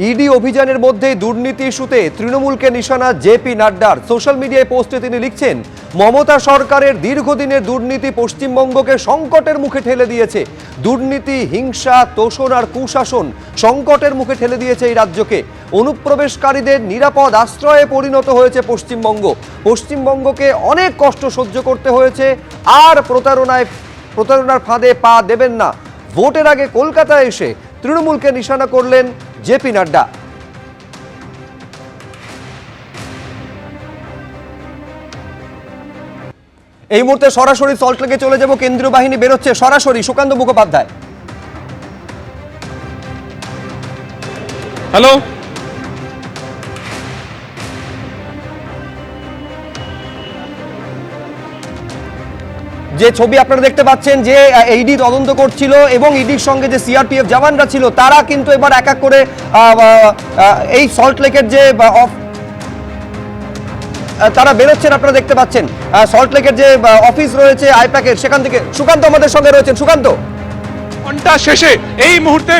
ED অভিযানের মধ্যে দুর্নীতি ইস্যুতে তৃণমূলকে নিশানা জেপি নাড্ডার। সোশ্যাল মিডিয়ায় পোস্টে তিনি লিখছেন, মমতা সরকারের দীর্ঘদিনের দুর্নীতি পশ্চিমবঙ্গকে সংকটের মুখে ঠেলে দিয়েছে। দুর্নীতি, হিংসা, তোষণ আর কুশাসন সংকটের মুখে ঠেলে দিয়েছে এই রাজ্যকে। অনুপ্রবেশকারীদের নিরাপদ আশ্রয়ে পরিণত হয়েছে পশ্চিমবঙ্গ। পশ্চিমবঙ্গকে অনেক কষ্ট সহ্য করতে হয়েছে, আর প্রতারণার ফাঁদে পা দেবেন না। ভোটের আগে কলকাতায় এসে তৃণমূলকে নিশানা করলেন জেপি নাড্ডা। এই মুহূর্তে সরাসরি সল্টলেকে চলে যাব, কেন্দ্রীয় বাহিনী বেরোচ্ছে সরাসরি। সুকান্ত মুখোপাধ্যায়, হ্যালো। যে ছবি আপনারা দেখতে পাচ্ছেন, যে ইডি তদন্ত করছিল এবং ইডির সঙ্গে যে সিআরপিএফ জওয়ানরা ছিল, তারা কিন্তু এবার এক এক করে এই সল্টলেকের যে তারা বেরোচ্ছেন। আপনারা দেখতে পাচ্ছেন সল্টলেকের যে অফিস রয়েছে আইপ্যাকের, সেখান থেকে সুকান্ত আমাদের সঙ্গে রয়েছেন। সুকান্ত, ঘন্টা শেষে এই মুহূর্তে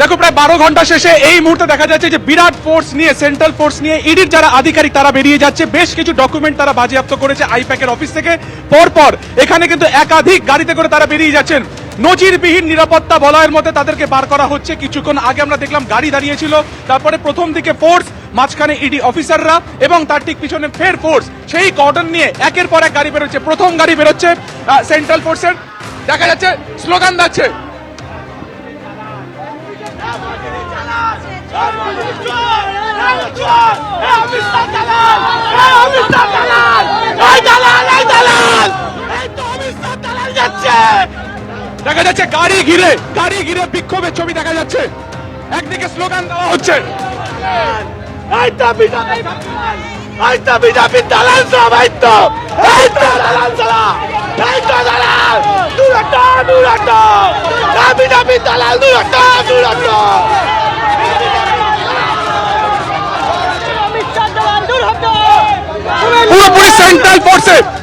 দেখো, প্রায় 12 ঘন্টা শেষে এই মুহূর্তে দেখা যাচ্ছে যে বিরাট ফোর্স নিয়ে, সেন্ট্রাল ফোর্স নিয়ে ইডির যারা আধিকারিক তারা বেরিয়ে যাচ্ছে। বেশ কিছু ডকুমেন্ট তারা বাজেয়াপ্ত করেছে আইপ্যাকের অফিস থেকে। পরপর এখানে কিন্তু একাধিক গাড়িতে করে তারা বেরিয়ে যাচ্ছেন। নজিরবিহীন নিরাপত্তা বলয়ের মধ্যে তাদেরকে বার করা হচ্ছে। কিছুক্ষণ আগে আমরা দেখলাম গাড়ি দাঁড়িয়েছিল, তারপরে প্রথম দিকে ফোর্স, মাঝখানে ইডি অফিসাররা এবং তার ঠিক পিছনে ফের ফোর্স। সেই কর্ডন নিয়ে একের পর এক গাড়ি বেরোচ্ছে। প্রথম গাড়ি বেরোচ্ছে সেন্ট্রাল ফোর্সের, দেখা যাচ্ছে স্লোগান দিচ্ছে, দেখা যাচ্ছে গাড়ি ঘিরে বিক্ষোভের ছবি দেখা যাচ্ছে। একদিকে স্লোগান দেওয়া হচ্ছে,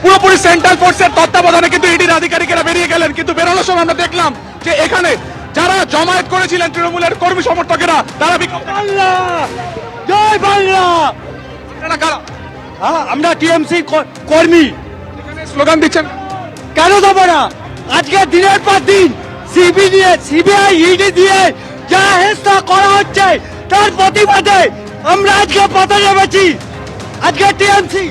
পুরোপুরি সেন্ট্রাল ফোর্সের তত্ত্বাবধানে কিন্তু ইডির আধিকারিকেরা বেরিয়ে গেলেন। কিন্তু বেরোনোর সময় আমরা দেখলাম যে এখানে যারা জমায়েত করেছিলেন তৃণমূলের কর্মী সমর্থকেরা, তারা জয় বাংলা, আমরা টিএমসি কর্মী, স্লোগান দিচ্ছেন। কেন দেবো না? আজকে দিনের পর দিন সিবিআই ইডি দিয়ে যা হেস্তা করা হচ্ছে, তার প্রতিবাদে আমরা আজকে পথে নেমেছি। আজকে টিএমসি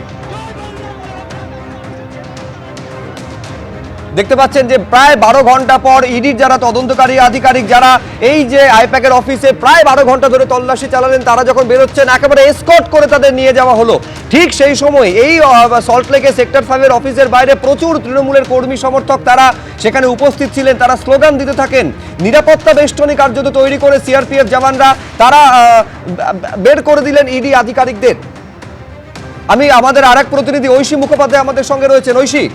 দেখতে পাচ্ছেন যে প্রায় 12 ঘন্টা পর ইডির যারা তদন্তকারী আধিকারিক, যারা এই যে আইপ্যাকের অফিসে প্রায় 12 ঘন্টা ধরে তল্লাশি চালালেন, তারা যখন বেরোচ্ছেন একেবারে এসকর্ট করে তাদের নিয়ে যাওয়া হলো। ঠিক সেই সময় এই সল্টলেকে সেক্টর 5-এর অফিসের বাইরে প্রচুর তৃণমূলের কর্মী সমর্থক তারা সেখানে উপস্থিত ছিলেন। তারা স্লোগান দিতে থাকেন। নিরাপত্তা বেষ্টনী কার্যত তৈরি করে সিআরপিএফ জওয়ানরা তারা বের করে দিলেন ইডি আধিকারিকদের। আমাদের আরেক প্রতিনিধি ঐশী মুখোপাধ্যায় আমাদের সঙ্গে রয়েছেন। ঐশী,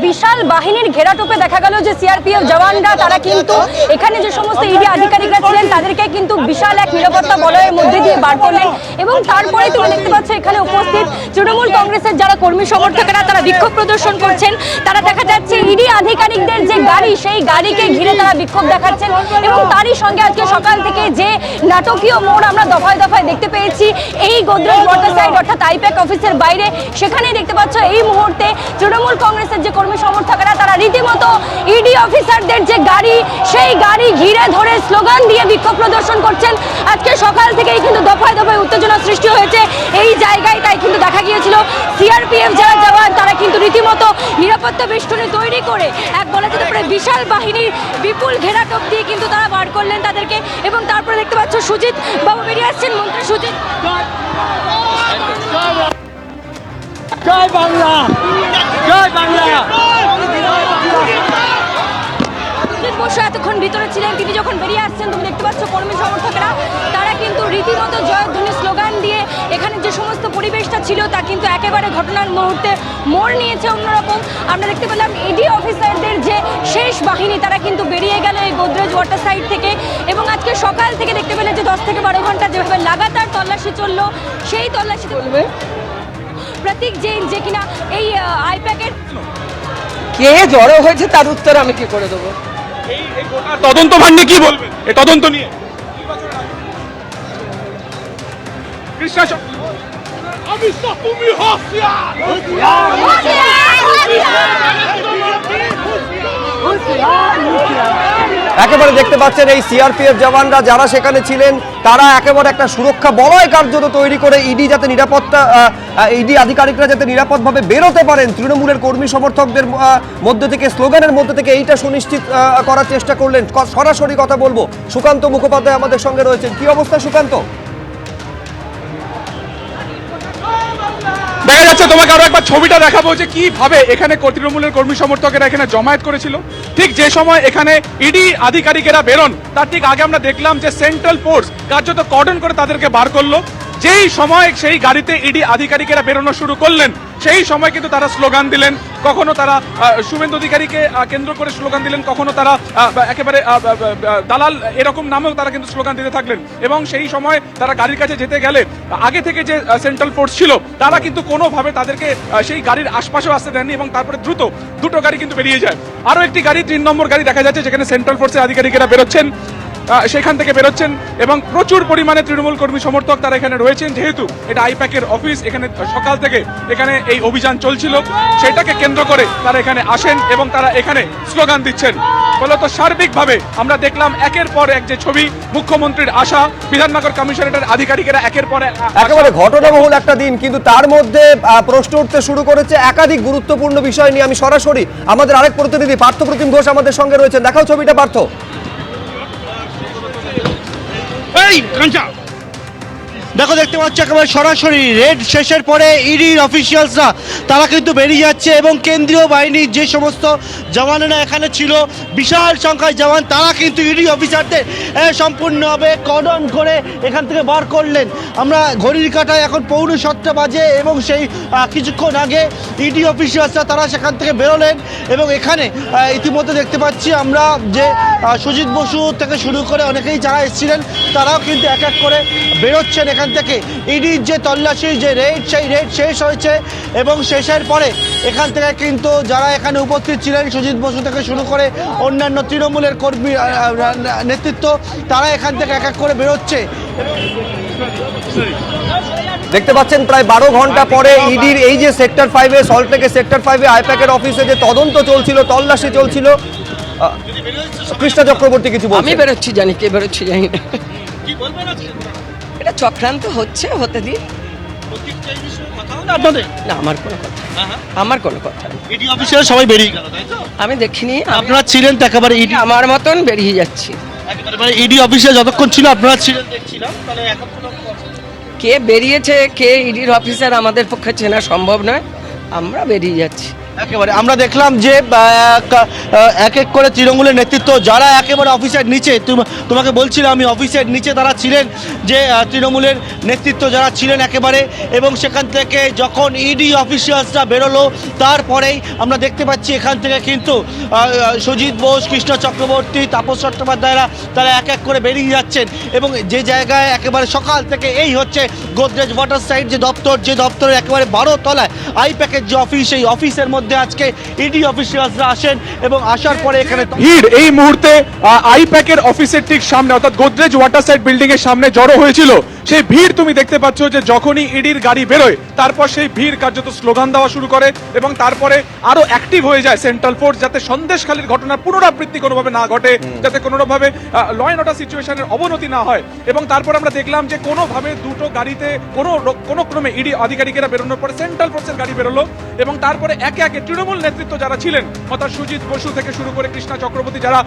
বিশাল বাহিনীর ঘেরাটোপে দেখা গেল যে সিআরপিএফ জওয়ানরা তারা কিন্তু এখানে যে সমস্ত ইডি আধিকারিকরা ছিলেন তাদেরকে কিন্তু বিশাল এক নিরাপত্তা বলয়ের মধ্যে দিয়ে বার করলেন। এবং তারপরে তুমি দেখতে পাচ্ছ এখানে উপস্থিত তৃণমূল কংগ্রেসের যারা কর্মী সমর্থকেরা তারা বিক্ষোভ প্রদর্শন করছেন। তারা দেখা যাচ্ছে ইডি আধিকারিকদের যে গাড়ি, সেই গাড়িকে ঘিরে তারা বিক্ষোভ দেখাচ্ছেন। এবং তারই সঙ্গে আজকে সকাল থেকে যে নাটকীয় মোড় আমরা দফায় দফায় দেখতে পেয়েছি এই গোদরেজ ওয়াটার সাইড অর্থাৎ আইপ্যাক অফিসের বাইরে, সেখানেই দেখতে পাচ্ছ এই মুহূর্তে তৃণমূল কংগ্রেসের যে কর্মী সমর্থকেরা তারা রীতিমতো ইডি অফিসারদের যে গাড়ি, সেই গাড়ি ঘিরে ধরে স্লোগান দিয়ে বিক্ষোভ প্রদর্শন করছেন। আজকে সকাল থেকেই কিন্তু দফায় দফায় উত্তেজনা সৃষ্টি হয়েছে এই জায়গায়। তাই কিন্তু দেখা গিয়েছিল সিআরপিএফ যারা জওয়ান তারা কিন্তু রীতিমতো নিরাপত্তা বেষ্টনী তৈরি করে এক বলা যেতে পারে বিশাল বাহিনীর বিপুল ঘেরাটোপ দিয়ে কিন্তু তারা বার করলেন তাদেরকে। এবং তারপরে দেখতে পাচ্ছ সুজিত বাবু বেরিয়ে আসছেন, মন্ত্রী সুজিত। জয় বাংলা, জয় বাংলা। বসে এতক্ষণ ভিতরে ছিলেন, তিনি যখন বেরিয়ে আসছেন তুমি দেখতে পাচ্ছ কর্মী সমর্থকেরা তারা কিন্তু রীতিমতো জয়ধ্বনি স্লোগান দিয়ে এখানে যে সমস্ত পরিবেশটা ছিল তা কিন্তু একেবারে ঘটনার মুহূর্তে মোড় নিয়েছে অন্যরকম। আমরা দেখতে পেলাম ইডি অফিসারদের যে শেষ বাহিনী তারা কিন্তু বেরিয়ে গেল এই গোদরেজ ওয়াটার সাইড থেকে। এবং আজকে সকাল থেকে দেখতে পেলে যে 10 থেকে 12 ঘন্টা যেভাবে লাগাতার তল্লাশি চললো, সেই তল্লাশিতে বলবে প্রতীক জৈন যে কিনা এই আইপ্যাকের কে জড়ো হয়েছে তার উত্তর আমি কি করে দেবো? এই গোটা তদন্ত ভার নিয়ে কি বলবেন, এই তদন্ত নিয়ে? কৃষ্ণা তুমি একেবারে দেখতে পাচ্ছেন এই সিআরপিএফ জওয়ানরা যারা সেখানে ছিলেন তারা একেবারে একটা সুরক্ষা বলয় কার্যত তৈরি করে ইডি যাতে নিরাপত্তা ইডি আধিকারিকরা যাতে নিরাপদভাবে বেরোতে পারেন তৃণমূলের কর্মী সমর্থকদের মধ্যে থেকে স্লোগানের মধ্যে থেকে এইটা সুনিশ্চিত করার চেষ্টা করলেন। সরাসরি কথা বলবো, সুকান্ত মুখোপাধ্যায় আমাদের সঙ্গে রয়েছেন। কি অবস্থা সুকান্ত? দেখা যাচ্ছে, তোমাকে আরো একবার ছবিটা দেখাবো যে কিভাবে এখানে তৃণমূলের কর্মী সমর্থকেরা এখানে জমায়েত করেছিল। ঠিক যে সময় এখানে ইডি আধিকারিকেরা বেরোন তার ঠিক আগে আমরা দেখলাম যে সেন্ট্রাল ফোর্স কার্যত কর্ডন করে তাদেরকে বার করলো। যেই সময় সেই গাড়িতে ইডি আধিকারিকেরা বেরোনো শুরু করলেন সেই সময় কিন্তু তারা স্লোগান দিলেন, কখনো তারা শুভেন্দু অধিকারীকে কেন্দ্র করে স্লোগান দিলেন, কখনো তারা একেবারে দালাল এরকম নামেও তারা কিন্তু স্লোগান দিতে থাকলেন। এবং সেই সময় তারা গাড়ির কাছে যেতে গেলে আগে থেকে যে সেন্ট্রাল ফোর্স ছিল তারা কিন্তু কোনোভাবে তাদেরকে সেই গাড়ির আশপাশেও আসতে দেননি এবং তারপরে দ্রুত দুটো গাড়ি কিন্তু বেরিয়ে যায়। আরো একটি গাড়ি 3 নম্বর গাড়ি দেখা যাচ্ছে যেখানে সেন্ট্রাল ফোর্সের আধিকারিকেরা বেরোচ্ছেন, সেখান থেকে বেরোচ্ছেন এবং প্রচুর পরিমাণে তৃণমূল কর্মী সমর্থক তারা এখানে রয়েছেন। যেহেতু এটা আইপ্যাকের অফিস, এখানে সকাল থেকে এখানে এই অভিযান চলছিল, সেটাকে কেন্দ্র করে তারা এখানে আসেন এবং তারা এখানে স্লোগান দিচ্ছেন। ফলত সার্বিকভাবে আমরা দেখলাম একের পর এক যে ছবি, মুখ্যমন্ত্রীর আশা, বিধাননগর কমিশনারেটের আধিকারিকেরা একের পর এক একেবারে ঘটনাবহুল একটা দিন, কিন্তু তার মধ্যে প্রশ্ন উঠতে শুরু করেছে একাধিক গুরুত্বপূর্ণ বিষয় নিয়ে। আমি সরাসরি আমাদের আরেক প্রতিনিধি পার্থপ্রতিম ঘোষ আমাদের সঙ্গে রয়েছেন। দেখাও ছবিটা পার্থ। দেখো, দেখতে পাচ্ছ একেবারে সরাসরি রেড শেষের পরে ইডির অফিসিয়ালসরা তারা কিন্তু বেরিয়ে যাচ্ছে এবং কেন্দ্রীয় বাহিনীর যে সমস্ত জওয়ানেরা এখানে ছিল, বিশাল সংখ্যায় জওয়ান, তারা কিন্তু ইডি অফিসারদের সম্পূর্ণভাবে কর্ডন করে এখান থেকে বার করলেন। আমরা ঘড়ির কাঁটায় এখন 6:45 বাজে এবং সেই কিছুক্ষণ আগে ইডি অফিসিয়ালসরা তারা সেখান থেকে বেরোলেন এবং এখানে ইতিমধ্যে দেখতে পাচ্ছি আমরা যে সুজিত বসু থেকে শুরু করে অনেকেই যারা এসেছিলেন তারাও কিন্তু এক এক করে বেরোচ্ছেন এখান থেকে। ইডির যে তল্লাশি, যে রেড, সেই রেড শেষ হয়েছে এবং শেষের পরে এখান থেকে কিন্তু যারা এখানে উপস্থিত ছিলেন সুজিত বসু থেকে শুরু করে অন্যান্য তৃণমূলের কর্মী নেতৃত্ব, তারা এখান থেকে এক এক করে বেরোচ্ছে। দেখতে পাচ্ছেন প্রায় 12 ঘন্টা পরে ইডির এই যে সেক্টর 5-এ, সল্টলেকের সেক্টর 5-এ আইপ্যাকের অফিসে যে তদন্ত চলছিল, তল্লাশি চলছিল, কৃষ্ণা চক্রবর্তী কিছু বলছেন। আমি বেরোচ্ছি, জানি কে বেরোচ্ছি জানি না। এটা চক্রান্ত হচ্ছে, হতে দিন। না, আমার কোনো কথা, আমার কোনো কথা নেই। ইডি অফিসার সবাই বেরিয়ে গেল, তাই তো? আমি দেখিনি, আপনারা ছিলেন তো একেবারে ইডি, আমার মতন বেরিয়ে যাচ্ছি। একেবারে ইডি অফিসার যতক্ষণ ছিল আপনারা ছিলেন দেখছিলাম, তাহলে এখন কে বেরিয়েছে, কে ইডির অফিসার আমাদের পক্ষে চেনা সম্ভব নয়, আমরা বেরিয়ে যাচ্ছি। একেবারে আমরা দেখলাম যে এক এক করে তৃণমূলের নেতৃত্ব যারা একেবারে অফিসের নিচে, তোমাকে বলছিলাম আমি, অফিসের নিচে তারা ছিলেন, যে তৃণমূলের নেতৃত্ব যারা ছিলেন একেবারে, এবং সেখান থেকে যখন ইডি অফিসিয়ালসরা বেরোলো তারপরেই আমরা দেখতে পাচ্ছি এখান থেকে কিন্তু সুজিত বোস, কৃষ্ণ চক্রবর্তী, তাপস চট্টোপাধ্যায়রা তারা এক এক করে বেরিয়ে যাচ্ছেন এবং যে জায়গায় একেবারে সকাল থেকে এই হচ্ছে গোদরেজ ওয়াটার সাইড যে দপ্তর, যে দপ্তরের একেবারে 12 তলায় আইপ্যাকের যে অফিস, সেই অফিসের মধ্যে আজকে ইডি অফিসিয়ালসরা আসেন এবং আসার পরে এখানে ভিড় এই মুহূর্তে আইপ্যাকের অফিসের ঠিক সামনে, অর্থাৎ গোদরেজ ওয়াটার সাইড বিল্ডিং এর সামনে জড়ো হয়েছিল। সেই ভিড় তুমি দেখতে পাচ্ছ যে যখনই ইডির গাড়ি বেরোয় তারপর সেই ভিড় কার্যত স্লোগান দেওয়া শুরু করে এবং তারপরে আরো অ্যাক্টিভ হয়ে যায় সেন্ট্রাল ফোর্স, যাতে সন্দেশখালীর ঘটনার পুনরাবৃত্তি কোনোভাবে না ঘটে, যাতে কোনোভাবে ল অ্যান্ড অর্ডার সিচুয়েশনের অবনতি না হয়। এবং তারপর আমরা দেখলাম যে কোনোভাবে দুটো গাড়িতে কোনো ক্রমে ইডি আধিকারিকেরা বেরোনোর পরে সেন্ট্রাল ফোর্সের গাড়ি বেরোলো এবং তারপরে একে একে তৃণমূল নেতৃত্ব যারা ছিলেন, অর্থাৎ সুজিত বসু থেকে শুরু করে কৃষ্ণা চক্রবর্তী, যারা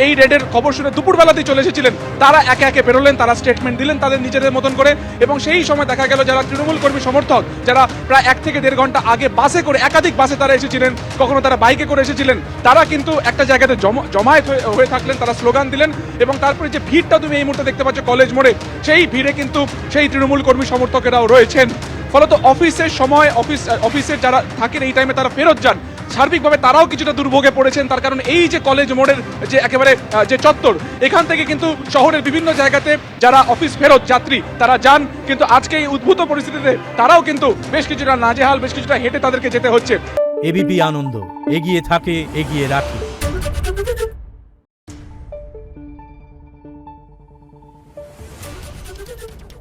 এই রেডের খবর শুনে দুপুরবেলাতেই চলে এসেছিলেন, তারা একে একে বেরোলেন, তারা স্টেটমেন্ট দিলেন তাদের নিজেদের মতন করে। এবং সেই সময় দেখা গেল যারা তৃণমূল কর্মী সমর্থক, যারা প্রায় 1 থেকে 1.5 ঘন্টা আগে বাসে করে, একাধিক বাসে তারা এসেছিলেন, কখনো তারা বাইকে করে এসেছিলেন, তারা কিন্তু একটা জায়গাতে জমায়েত হয়ে থাকলেন, তারা স্লোগান দিলেন। এবং তারপরে যে ভিড়টা তুমি এই মুহূর্তে দেখতে পাচ্ছ কলেজ মোড়ে, সেই ভিড়ে কিন্তু সেই তৃণমূল কর্মী সমর্থকেরাও রয়েছেন। ফলত অফিসের সময় অফিসের যারা থাকেন এই টাইমে তারা ফেরত যান, সার্বিকভাবে তারাও কিছুটা দুর্ভোগে পড়েছেন। তার কারণ এই যে কলেজ মোড়ের যে একেবারে যে চত্বর, এখান থেকে কিন্তু শহরের বিভিন্ন জায়গাতে যারা অফিস ফেরত যাত্রী তারা যান, কিন্তু আজকে এই উদ্ভূত পরিস্থিতিতে তারাও কিন্তু বেশ কিছুটা নাজেহাল, বেশ কিছুটা হেঁটে তাদেরকে যেতে হচ্ছে। এবিপি আনন্দ, এগিয়ে থাকে, এগিয়ে রাখে। Thank you.